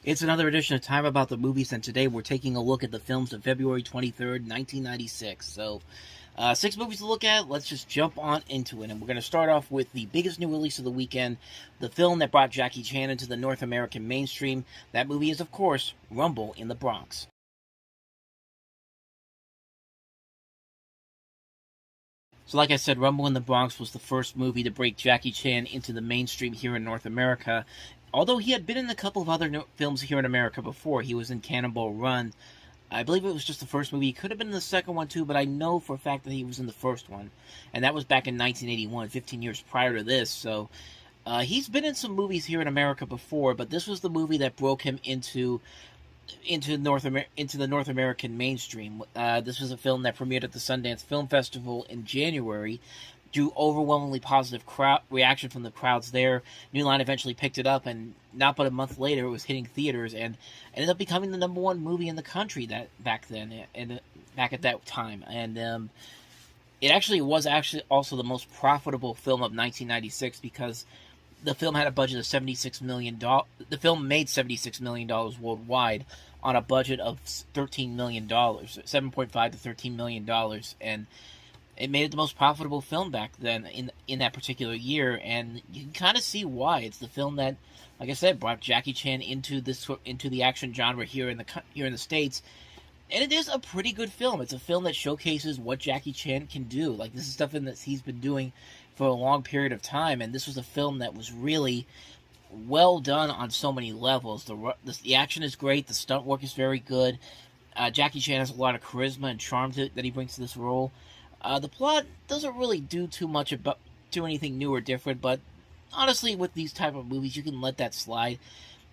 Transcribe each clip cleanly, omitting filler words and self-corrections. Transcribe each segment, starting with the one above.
It's another edition of Time About the Movies, and today we're taking a look at the films of February 23rd, 1996. So, 6 movies to look at. Let's just jump on into it. And we're going to start off with the biggest new release of the weekend, the film that brought Jackie Chan into the North American mainstream. That movie is, of course, Rumble in the Bronx. So like I said, Rumble in the Bronx was the first movie to break Jackie Chan into the mainstream here in North America. Although he had been in a couple of other films here in America before. He was in Cannonball Run. I believe it was just the first movie. He could have been in the second one too, but I know for a fact that he was in the first one. And that was back in 1981, 15 years prior to this. So he's been in some movies here in America before, but this was the movie that broke him into the North American mainstream. This was a film that premiered at the Sundance Film Festival in January. Drew overwhelmingly positive reaction from the crowds there. New Line eventually picked it up, and not but a month later, it was hitting theaters and ended up becoming the #1 movie in the country back at that time. And it actually was also the most profitable film of 1996 because the film had a budget of $76 million. The film made $76 million worldwide on a budget of $13 million, $7.5 to $13 million, and it made it the most profitable film back then in that particular year. And you can kind of see why. It's the film that, like I said, brought Jackie Chan into the action genre here in the States. And it is a pretty good film. It's a film that showcases what Jackie Chan can do. Like, this is stuff that he's been doing for a long period of time, and this was a film that was really well done on so many levels. The action is great. The stunt work is very good. Jackie Chan has a lot of charisma and charm that he brings to this role. The plot doesn't really do anything new or different, but honestly, with these type of movies, you can let that slide.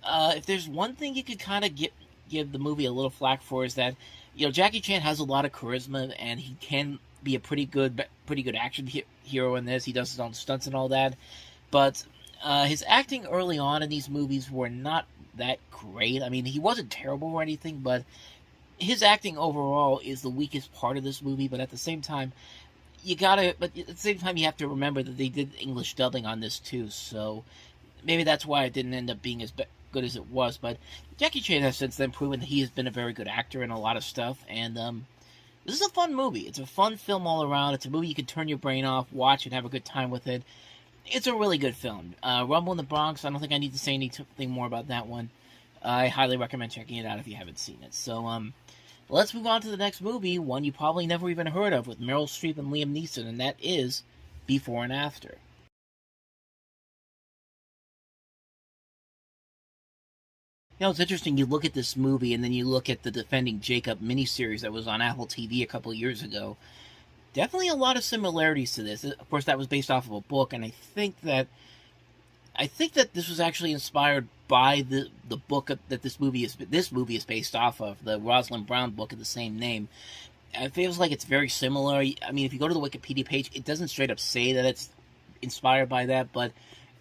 If there's one thing you could kind of give the movie a little flack for, is that, Jackie Chan has a lot of charisma and he can be a pretty good action hero in this. He does his own stunts and all that, but his acting early on in these movies were not that great. I mean, he wasn't terrible or anything, but his acting overall is the weakest part of this movie. But at the same time, you have to remember that they did English dubbing on this too, so maybe that's why it didn't end up being as good as it was. But Jackie Chan has since then proven that he has been a very good actor in a lot of stuff, and this is a fun movie. It's a fun film all around. It's a movie you can turn your brain off, watch, and have a good time with it. It's a really good film. Rumble in the Bronx, I don't think I need to say anything more about that one. I highly recommend checking it out if you haven't seen it. So, let's move on to the next movie, one you probably never even heard of, with Meryl Streep and Liam Neeson, and that is Before and After. It's interesting, you look at this movie and then you look at the Defending Jacob miniseries that was on Apple TV a couple of years ago. Definitely a lot of similarities to this. Of course, that was based off of a book, and I think that this was actually inspired by the book that this movie is based off of, the Rosalind Brown book of the same name. It feels like it's very similar. I mean, if you go to the Wikipedia page, it doesn't straight up say that it's inspired by that, but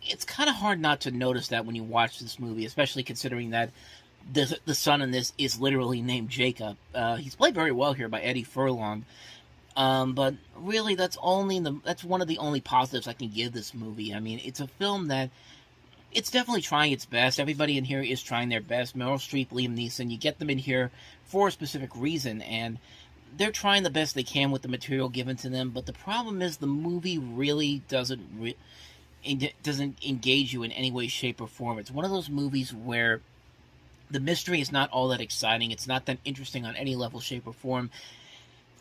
it's kind of hard not to notice that when you watch this movie, especially considering that the son in this is literally named Jacob. He's played very well here by Eddie Furlong. But really, that's one of the only positives I can give this movie. I mean, it's a film that it's definitely trying its best. Everybody in here is trying their best. Meryl Streep, Liam Neeson, you get them in here for a specific reason, and they're trying the best they can with the material given to them. But the problem is the movie really doesn't engage you in any way, shape, or form. It's one of those movies where the mystery is not all that exciting. It's not that interesting on any level, shape, or form.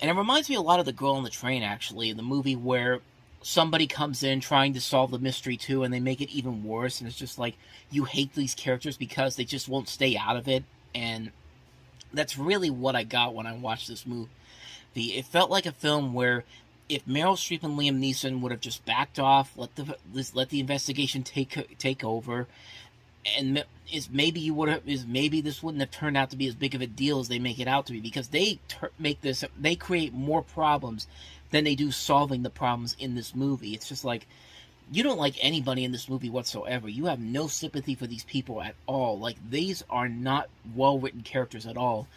And it reminds me a lot of The Girl on the Train, actually, the movie where somebody comes in trying to solve the mystery too, and they make it even worse, and it's just like, you hate these characters because they just won't stay out of it. And that's really what I got when I watched this movie. It felt like a film where if Meryl Streep and Liam Neeson would have just backed off, let the investigation take over, and maybe this wouldn't have turned out to be as big of a deal as they make it out to be, because they create more problems than they do solving the problems in this movie. It's just like, you don't like anybody in this movie whatsoever. You have no sympathy for these people at all. Like, these are not well-written characters at all.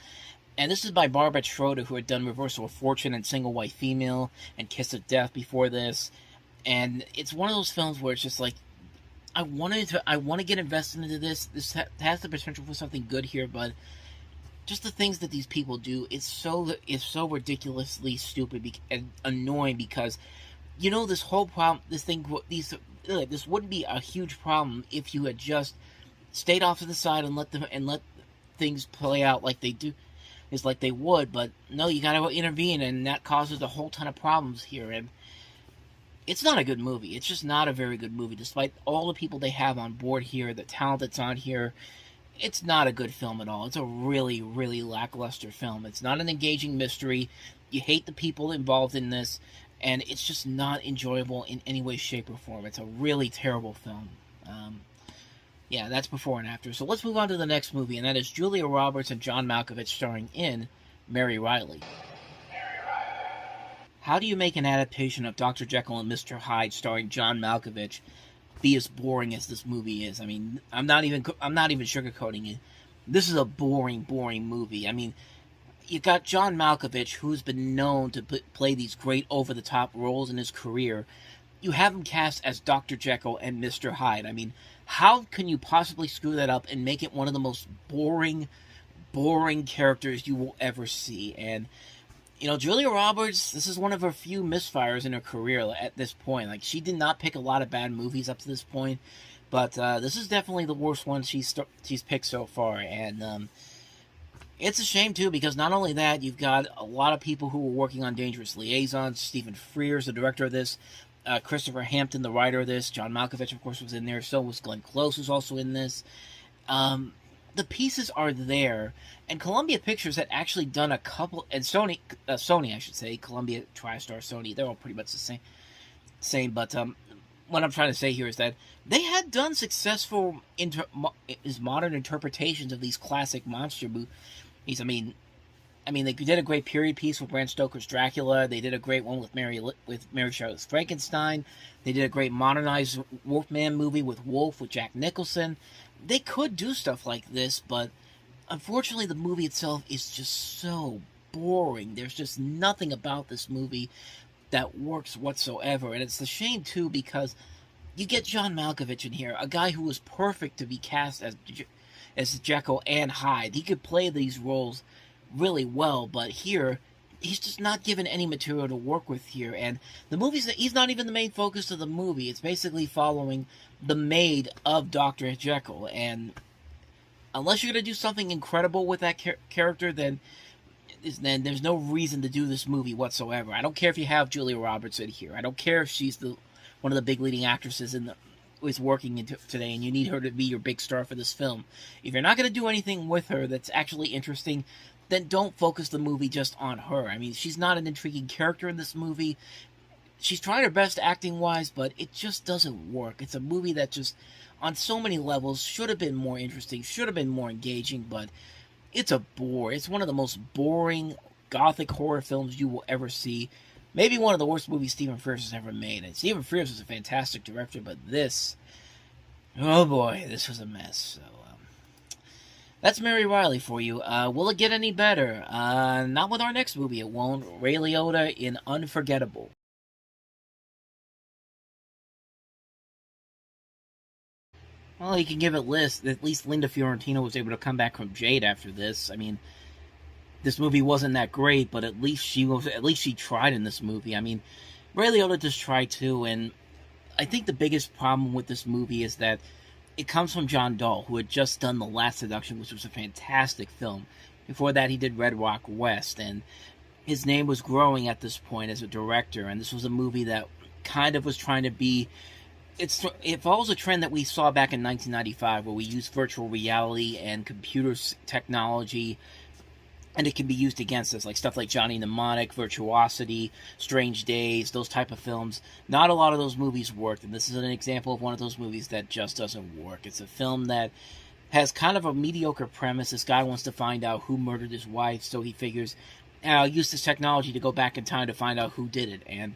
And this is by Barbara Schroeder, who had done Reversal of Fortune and Single White Female and Kiss of Death before this. And it's one of those films where it's just like, I want to get invested into this. This has the potential for something good here, but just the things that these people do, it's so ridiculously stupid and annoying because this whole problem, this wouldn't be a huge problem if you had just stayed off to the side and let things play out like they do, is like they would. But no, you gotta intervene, and that causes a whole ton of problems here. And it's not a good movie. It's just not a very good movie, despite all the people they have on board here, the talent that's on here. It's not a good film at all. It's a really, really lackluster film. It's not an engaging mystery. You hate the people involved in this, and it's just not enjoyable in any way, shape, or form. It's a really terrible film. Yeah, that's before and after. So let's move on to the next movie, and that is Julia Roberts and John Malkovich starring in Mary Riley. How do you make an adaptation of Dr. Jekyll and Mr. Hyde starring John Malkovich be as boring as this movie is? I mean, I'm not even sugarcoating it. This is a boring movie. I mean, you got John Malkovich, who's been known to play these great over-the-top roles in his career. You have him cast as Dr. Jekyll and Mr. Hyde. I mean, how can you possibly screw that up and make it one of the most boring characters you will ever see? And Julia Roberts, this is one of her few misfires in her career at this point. Like, she did not pick a lot of bad movies up to this point, but this is definitely the worst one she's picked so far. And it's a shame, too, because not only that, you've got a lot of people who were working on Dangerous Liaisons. Stephen Frears, the director of this. Christopher Hampton, the writer of this. John Malkovich, of course, was in there. So was Glenn Close, who's also in this. The pieces are there, and Columbia Pictures had actually done a couple, and Sony, I should say, Columbia, TriStar, Sony, they're all pretty much the same. But what I'm trying to say here is that they had done successful modern interpretations of these classic monster movies. I mean, they did a great period piece with Bram Stoker's Dracula. They did a great one with Mary Shelley's Frankenstein. They did a great modernized Wolfman movie with Wolf with Jack Nicholson. They could do stuff like this, but unfortunately the movie itself is just so boring. There's just nothing about this movie that works whatsoever. And it's a shame, too, because you get John Malkovich in here, a guy who was perfect to be cast as Jekyll and Hyde. He could play these roles really well, but here he's just not given any material to work with here. And the movie's that he's not even the main focus of the movie. It's basically following the maid of Dr. Jekyll, and unless you're going to do something incredible with that character, then there's no reason to do this movie whatsoever. I don't care if you have Julia Roberts in here. I don't care if she's one of the big leading actresses is working today, and you need her to be your big star for this film. If you're not going to do anything with her that's actually interesting, then don't focus the movie just on her. I mean, she's not an intriguing character in this movie. She's trying her best acting-wise, but it just doesn't work. It's a movie that just, on so many levels, should have been more interesting, should have been more engaging, but it's a bore. It's one of the most boring gothic horror films you will ever see. Maybe one of the worst movies Stephen Frears has ever made. And Stephen Frears was a fantastic director, but this, oh boy, this was a mess. So, that's Mary Riley for you. Will it get any better? Not with our next movie, it won't. Ray Liotta in Unforgettable. Well, you can give it list. At least Linda Fiorentino was able to come back from Jade after this. I mean, this movie wasn't that great, but at least she tried in this movie. I mean, Ray Liotta just tried too, and I think the biggest problem with this movie is that it comes from John Dahl, who had just done The Last Seduction, which was a fantastic film. Before that, he did Red Rock West, and his name was growing at this point as a director, and this was a movie that kind of was trying to be... It follows a trend that we saw back in 1995, where we used virtual reality and computer technology, and it can be used against us, like stuff like Johnny Mnemonic, Virtuosity, Strange Days, those type of films. Not a lot of those movies worked, and this is an example of one of those movies that just doesn't work. It's a film that has kind of a mediocre premise. This guy wants to find out who murdered his wife, so he figures, I'll use this technology to go back in time to find out who did it. And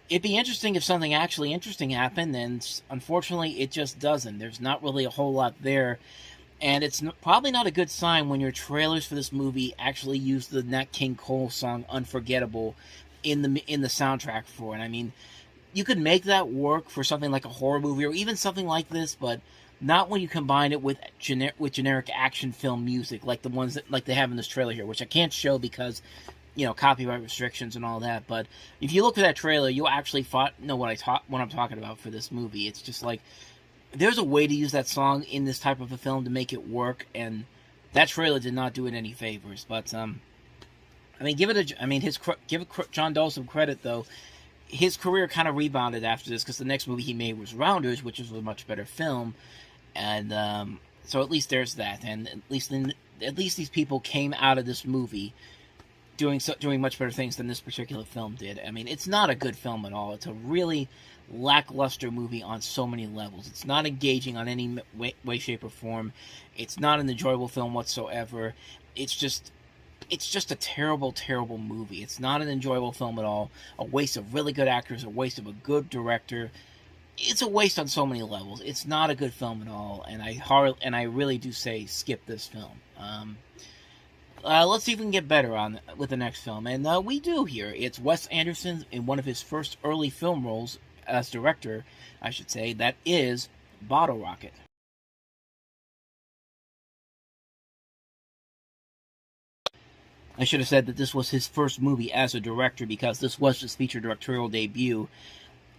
it'd be interesting if something actually interesting happened, and unfortunately it just doesn't. There's not really a whole lot there. And it's probably not a good sign when your trailers for this movie actually use the Nat King Cole song "Unforgettable" in the soundtrack for it. I mean, you could make that work for something like a horror movie or even something like this, but not when you combine it with generic action film music like the ones that like they have in this trailer here, which I can't show because copyright restrictions and all that. But if you look at that trailer, you'll actually know what I'm talking about for this movie. It's just like there's a way to use that song in this type of a film to make it work, and that trailer did not do it any favors. But I mean, give John Dahl some credit though. His career kind of rebounded after this because the next movie he made was Rounders, which was a much better film, and so at least there's that. And at least these people came out of this movie doing much better things than this particular film did. I mean, it's not a good film at all. It's a really lackluster movie on so many levels. It's not engaging on any way, shape, or form. It's not an enjoyable film whatsoever. It's just a terrible, terrible movie. It's not an enjoyable film at all. A waste of really good actors, a waste of a good director. It's a waste on so many levels. It's not a good film at all, and I really do say skip this film. Let's see if we can get better with the next film, and we do here. It's Wes Anderson in one of his first early film roles as director, I should say. That is Bottle Rocket. I should have said that this was his first movie as a director because this was his feature directorial debut.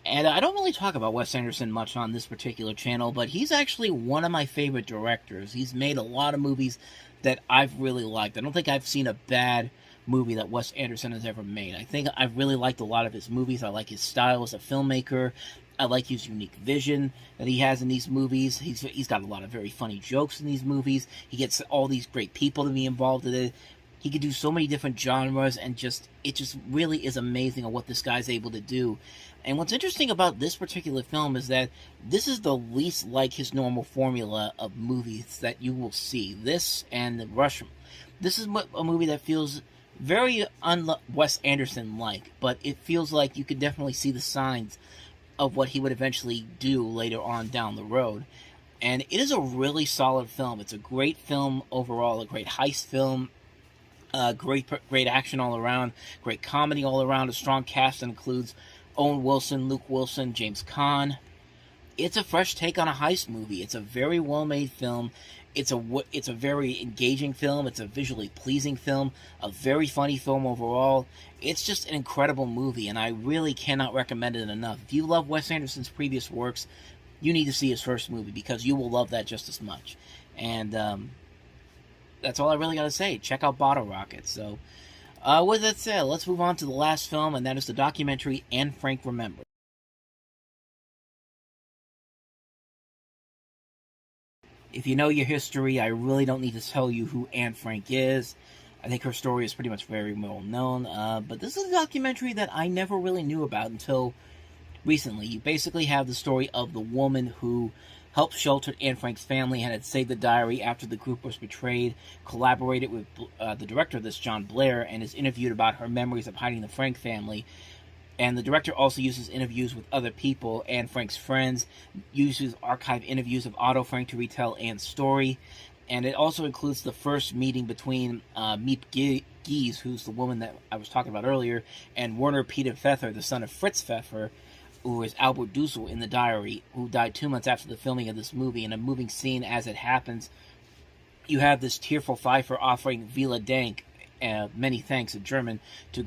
And I don't really talk about Wes Anderson much on this particular channel, but he's actually one of my favorite directors. He's made a lot of movies that I've really liked. I don't think I've seen a bad movie that Wes Anderson has ever made. I think I've really liked a lot of his movies. I like his style as a filmmaker. I like his unique vision that he has in these movies. He's got a lot of very funny jokes in these movies. He gets all these great people to be involved in it. He could do so many different genres, and it just really is amazing at what this guy's able to do. And what's interesting about this particular film is that this is the least like his normal formula of movies that you will see. This and Rush. This is a movie that feels very Wes Anderson-like, but it feels like you could definitely see the signs of what he would eventually do later on down the road. And it is a really solid film. It's a great film overall, a great heist film. Great action all around, great comedy all around, a strong cast that includes Owen Wilson, Luke Wilson, James Caan. It's a fresh take on a heist movie. It's a very well-made film. It's a very engaging film. It's a visually pleasing film, a very funny film overall. It's just an incredible movie, and I really cannot recommend it enough. If you love Wes Anderson's previous works, you need to see his first movie because you will love that just as much. And that's all I really got to say. Check out Bottle Rocket. So, with that said, let's move on to the last film, and that is the documentary Anne Frank Remembers. If you know your history, I really don't need to tell you who Anne Frank is. I think her story is pretty much very well known, but this is a documentary that I never really knew about until recently. You basically have the story of the woman who helped shelter Anne Frank's family and had saved the diary after the group was betrayed, collaborated with the director of this, John Blair, and is interviewed about her memories of hiding the Frank family. And the director also uses interviews with other people, Anne Frank's friends, uses archived interviews of Otto Frank to retell Anne's story, and it also includes the first meeting between Miep Gies, who's the woman that I was talking about earlier, and Werner Peter Pfeffer, the son of Fritz Pfeffer, who is Albert Dussel in the diary, who died 2 months after the filming of this movie. In a moving scene as it happens, you have this tearful Pfeiffer offering Vila Dank, many thanks in German, to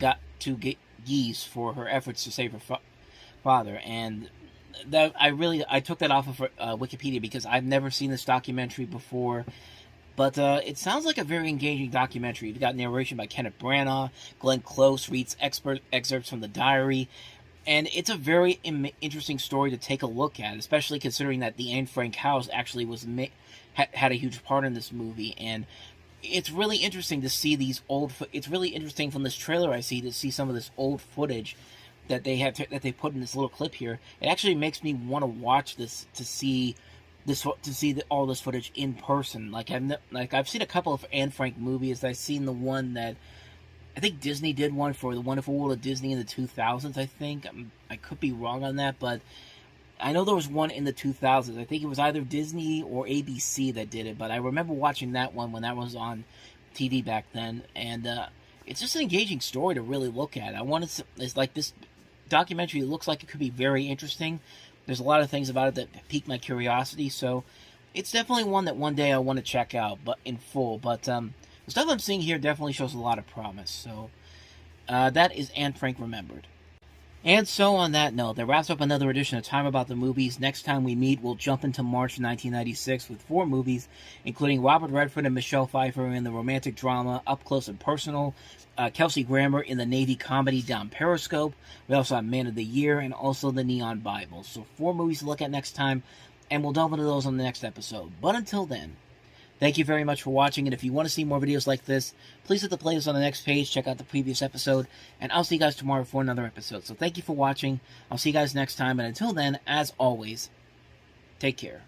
Gies for her efforts to save her father. And that I took that off of Wikipedia because I've never seen this documentary before. But it sounds like a very engaging documentary. You've got narration by Kenneth Branagh. Glenn Close reads excerpts from the diary. And it's a very interesting story to take a look at, especially considering that the Anne Frank house actually had a huge part in this movie. And it's really interesting to see these it's really interesting from this trailer I see to see some of this old footage that they put in this little clip here. It actually makes me want to watch this to see all this footage in person. I've seen a couple of Anne Frank movies. I've seen the one that I think Disney did one for the Wonderful World of Disney in the 2000s, I think. I could be wrong on that, but I know there was one in the 2000s. I think it was either Disney or ABC that did it, but I remember watching that one when that was on TV back then, and it's just an engaging story to really look at. It's like this documentary looks like it could be very interesting. There's a lot of things about it that pique my curiosity, so it's definitely one that one day I want to check out, but in full. But the stuff I'm seeing here definitely shows a lot of promise. So that is Anne Frank Remembered. And so on that note, that wraps up another edition of Time About the Movies. Next time we meet, we'll jump into March 1996 with 4 movies, including Robert Redford and Michelle Pfeiffer in the romantic drama Up Close and Personal, Kelsey Grammer in the Navy comedy Down Periscope. We also have Man of the Year and also the Neon Bible. So 4 movies to look at next time, and we'll delve into those on the next episode. But until then, thank you very much for watching, and if you want to see more videos like this, please hit the playlist on the next page, check out the previous episode, and I'll see you guys tomorrow for another episode. So thank you for watching, I'll see you guys next time, and until then, as always, take care.